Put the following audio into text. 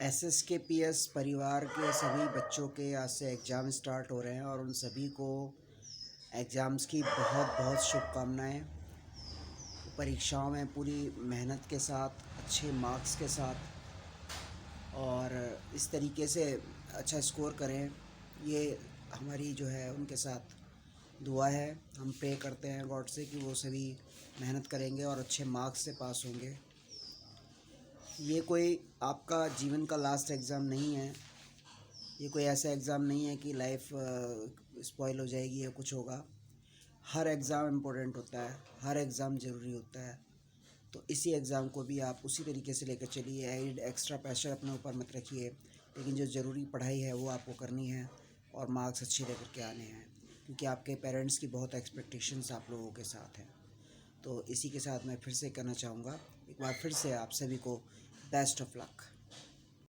SSKPS परिवार के सभी बच्चों के आज से एग्ज़ाम स्टार्ट हो रहे हैं और उन सभी को एग्ज़ाम्स की बहुत बहुत शुभकामनाएं। परीक्षाओं में पूरी मेहनत के साथ, अच्छे मार्क्स के साथ और इस तरीके से अच्छा स्कोर करें, ये हमारी जो है उनके साथ दुआ है। हम प्रे करते हैं गॉड से कि वो सभी मेहनत करेंगे और अच्छे मार्क्स से पास होंगे। ये कोई आपका जीवन का लास्ट एग्ज़ाम नहीं है। ये कोई ऐसा एग्ज़ाम नहीं है कि लाइफ स्पॉइल हो जाएगी या कुछ होगा। हर एग्ज़ाम इम्पोर्टेंट होता है, हर एग्ज़ाम ज़रूरी होता है। तो इसी एग्ज़ाम को भी आप उसी तरीके से लेकर चलिए। एड एक्स्ट्रा प्रेशर अपने ऊपर मत रखिए, लेकिन जो ज़रूरी पढ़ाई है वो आपको करनी है और मार्क्स अच्छे लेकर के आने हैं, क्योंकि आपके पेरेंट्स की बहुत एक्सपेक्टेशंस आप लोगों के साथ हैं। तो इसी के साथ मैं फिर से कहना चाहूँगा, एक बार फिर से आप सभी को बेस्ट ऑफ लक।